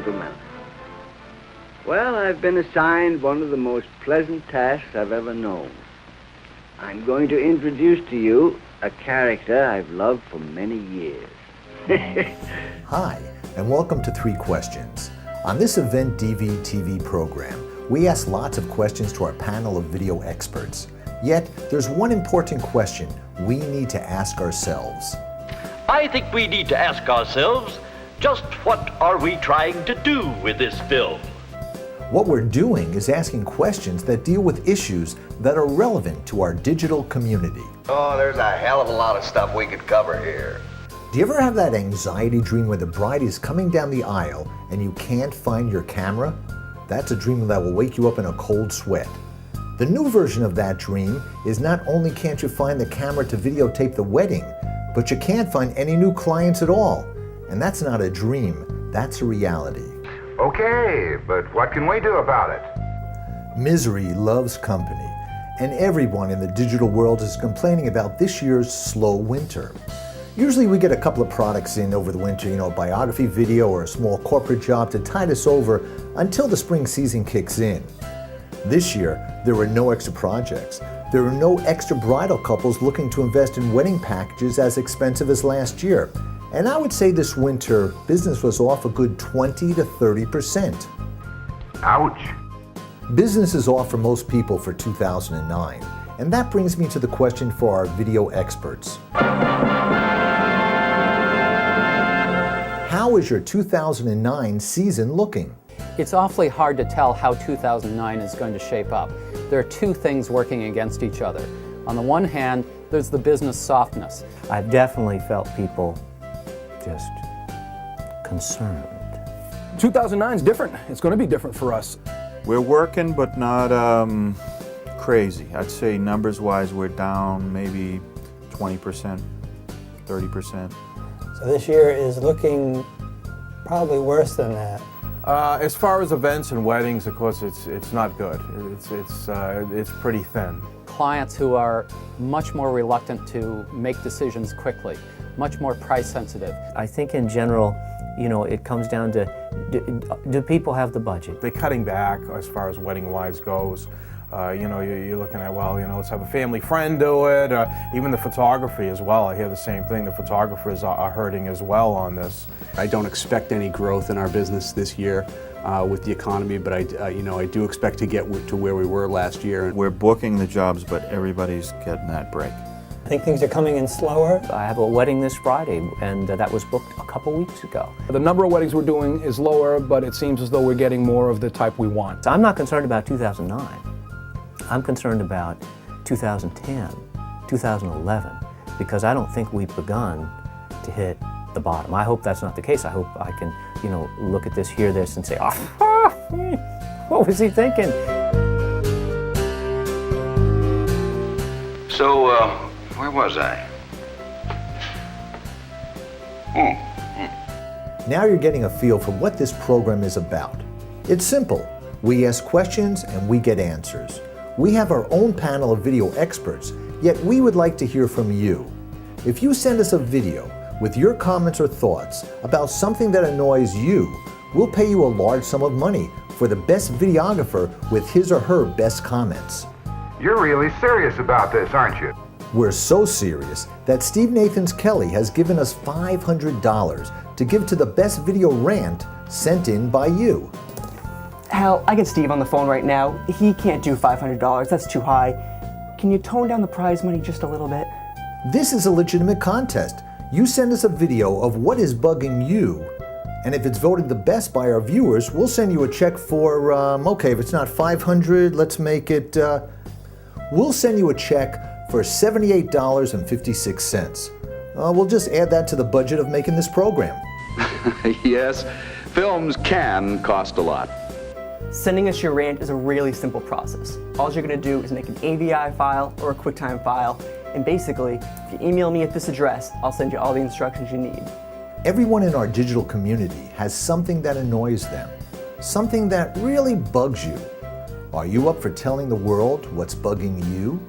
gentlemen. Well, I've been assigned one of the most pleasant tasks I've ever known. I'm going to introduce to you a character I've loved for many years. Hi, and welcome to Three Questions. On this Event DV-TV program, we ask lots of questions to our panel of video experts. Yet, there's one important question we need to ask ourselves. I think we need to ask ourselves, just what are we trying to do with this film? What we're doing is asking questions that deal with issues that are relevant to our digital community. Oh, there's a hell of a lot of stuff we could cover here. Do you ever have that anxiety dream where the bride is coming down the aisle and you can't find your camera? That's a dream that will wake you up in a cold sweat. The new version of that dream is not only can't you find the camera to videotape the wedding, but you can't find any new clients at all. And that's not a dream, that's a reality. Okay, but what can we do about it? Misery loves company, and everyone in the digital world is complaining about this year's slow winter. Usually we get a couple of products in over the winter, a biography video or a small corporate job to tide us over until the spring season kicks in. This year, there were no extra projects. There were no extra bridal couples looking to invest in wedding packages as expensive as last year. And I would say this winter, business was off a good 20 to 30%. Ouch. Business is off for most people for 2009. And that brings me to the question for our video experts. How is your 2009 season looking? It's awfully hard to tell how 2009 is going to shape up. There are two things working against each other. On the one hand, there's the business softness. I've definitely felt people just concerned. 2009 is different. It's going to be different for us. We're working, but not crazy. I'd say numbers-wise, we're down maybe 20%, 30%. So this year is looking probably worse than that. As far as events and weddings, of course, it's not good. It's pretty thin. Clients who are much more reluctant to make decisions quickly, much more price sensitive. I think in general, it comes down to, do people have the budget? They're cutting back as far as wedding-wise goes. You're looking at, let's have a family friend do it. Even the photography as well. I hear the same thing. The photographers are hurting as well on this. I don't expect any growth in our business this year with the economy, but I do expect to get to where we were last year. We're booking the jobs, but everybody's getting that break. I think things are coming in slower. I have a wedding this Friday, and that was booked a couple weeks ago. The number of weddings we're doing is lower, but it seems as though we're getting more of the type we want. So I'm not concerned about 2009. I'm concerned about 2010, 2011, because I don't think we've begun to hit the bottom. I hope that's not the case. I hope I can, look at this, hear this, and say, what was he thinking? So, where was I? Now you're getting a feel for what this program is about. It's simple. We ask questions and we get answers. We have our own panel of video experts, yet we would like to hear from you. If you send us a video with your comments or thoughts about something that annoys you, we'll pay you a large sum of money for the best videographer with his or her best comments. You're really serious about this, aren't you? We're so serious that Steve Nathans Kelly has given us $500 to give to the best video rant sent in by you. Hal, I get Steve on the phone right now. He can't do $500, that's too high. Can you tone down the prize money just a little bit? This is a legitimate contest. You send us a video of what is bugging you, and if it's voted the best by our viewers, we'll send you a check for, okay, if it's not 500, let's make it, we'll send you a check for $78.56. We'll just add that to the budget of making this program. Yes, films can cost a lot. Sending us your rant is a really simple process. All you're going to do is make an AVI file or a QuickTime file, and basically, if you email me at this address, I'll send you all the instructions you need. Everyone in our digital community has something that annoys them, something that really bugs you. Are you up for telling the world what's bugging you?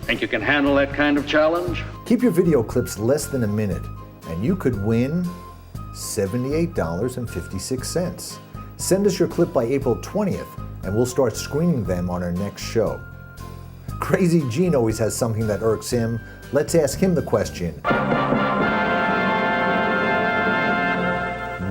Think you can handle that kind of challenge? Keep your video clips less than a minute, and you could win $78.56. Send us your clip by April 20th, and we'll start screening them on our next show. Crazy Gene always has something that irks him. Let's ask him the question.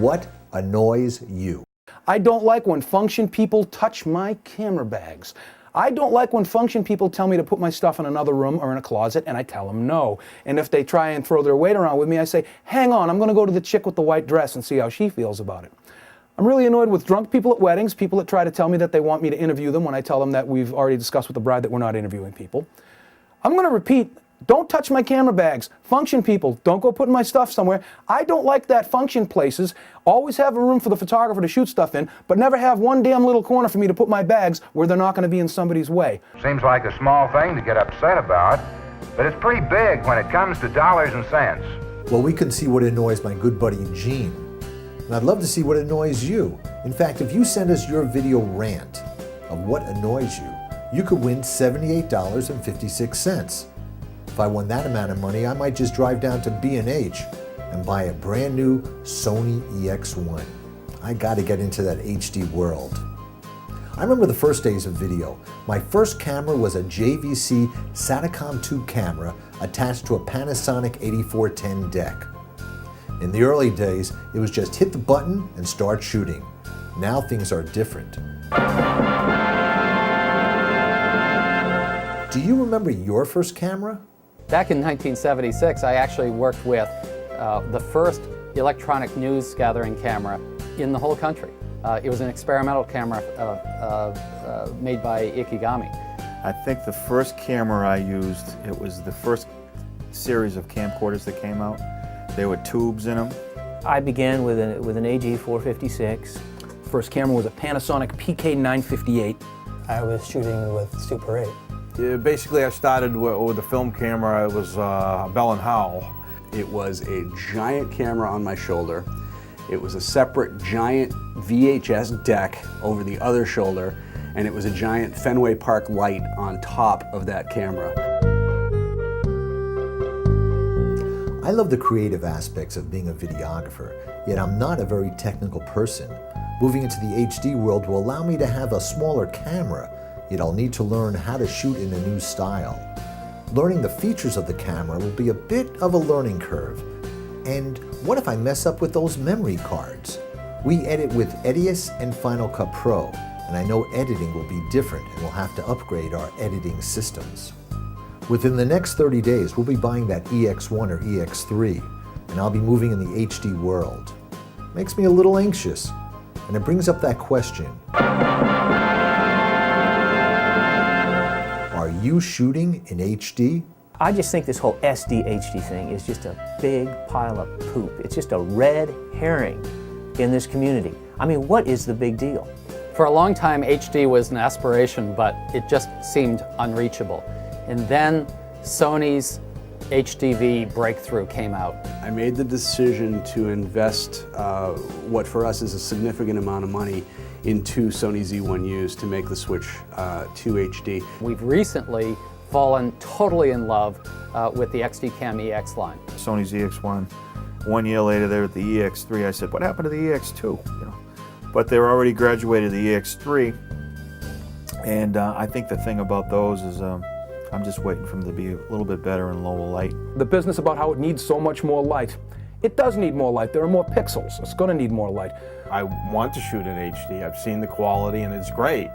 What annoys you? I don't like when function people touch my camera bags. I don't like when function people tell me to put my stuff in another room or in a closet, and I tell them no. And if they try and throw their weight around with me, I say, hang on, I'm going to go to the chick with the white dress and see how she feels about it. I'm really annoyed with drunk people at weddings, people that try to tell me that they want me to interview them when I tell them that we've already discussed with the bride that we're not interviewing people. I'm going to repeat, don't touch my camera bags. Function people, don't go putting my stuff somewhere. I don't like that function places always have a room for the photographer to shoot stuff in, but never have one damn little corner for me to put my bags where they're not going to be in somebody's way. Seems like a small thing to get upset about, but it's pretty big when it comes to dollars and cents. Well, we can see what annoys my good buddy Gene. And I'd love to see what annoys you. In fact, if you send us your video rant of what annoys you, you could win $78.56. If I won that amount of money, I might just drive down to B&H and buy a brand new Sony EX1. I gotta get into that HD world. I remember the first days of video. My first camera was a JVC Satacom 2 camera attached to a Panasonic 8410 deck. In the early days, it was just hit the button and start shooting. Now things are different. Do you remember your first camera? Back in 1976, I actually worked with the first electronic news gathering camera in the whole country. It was an experimental camera made by Ikegami. I think the first camera I used, it was the first series of camcorders that came out. There were tubes in them. I began with an AG 456. First camera was a Panasonic PK958. I was shooting with Super 8. Basically, I started with a film camera. It was Bell & Howell. It was a giant camera on my shoulder. It was a separate giant VHS deck over the other shoulder, and it was a giant Fenway Park light on top of that camera. I love the creative aspects of being a videographer, yet I'm not a very technical person. Moving into the HD world will allow me to have a smaller camera, yet I'll need to learn how to shoot in a new style. Learning the features of the camera will be a bit of a learning curve. And what if I mess up with those memory cards? We edit with Edius and Final Cut Pro, and I know editing will be different and we'll have to upgrade our editing systems. Within the next 30 days, we'll be buying that EX1 or EX3, and I'll be moving in the HD world. Makes me a little anxious, and it brings up that question. Are you shooting in HD? I just think this whole SD-HD thing is just a big pile of poop. It's just a red herring in this community. I mean, what is the big deal? For a long time, HD was an aspiration, but it just seemed unreachable. And then Sony's HDV breakthrough came out. I made the decision to invest what for us is a significant amount of money into Sony Z1Us to make the switch to HD. We've recently fallen totally in love with the XDCam EX line. Sony's EX1. 1 year later, they're at the EX3. I said, what happened to the EX2? You know, but they were already graduated to the EX3. And I think the thing about those is I'm just waiting for them to be a little bit better in lower light. The business about how it needs so much more light. It does need more light. There are more pixels. It's going to need more light. I want to shoot in HD. I've seen the quality and it's great.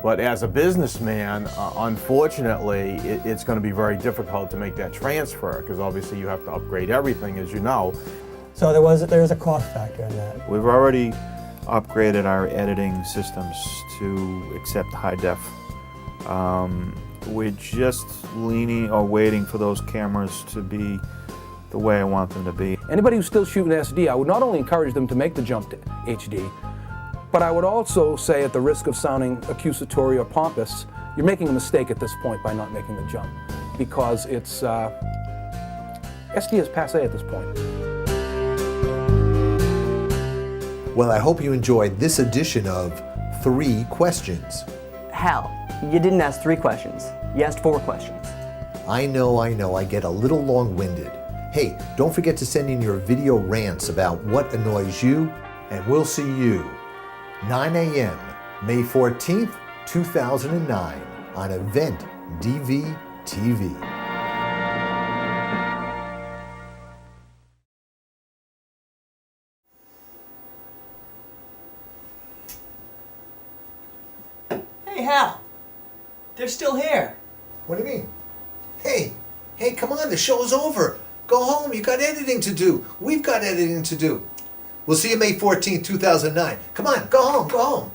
But as a businessman, unfortunately, it's going to be very difficult to make that transfer because obviously you have to upgrade everything, as you know. So there's a cost factor in that. We've already upgraded our editing systems to accept high def. We're just leaning or waiting for those cameras to be the way I want them to be. Anybody who's still shooting SD, I would not only encourage them to make the jump to HD, but I would also say, at the risk of sounding accusatory or pompous, you're making a mistake at this point by not making the jump, because it's SD is passé at this point. Well, I hope you enjoyed this edition of 3 Questions. Hal, you didn't ask 3 questions. You asked 4 questions. I know, I get a little long-winded. Hey, don't forget to send in your video rants about what annoys you, and we'll see you 9 a.m., May 14th, 2009, on Event DV TV. Hey, Hal. They're still here. What do you mean? Hey, come on, the show's over. Go home, you got editing to do. We've got editing to do. We'll see you May 14th, 2009. Come on, go home.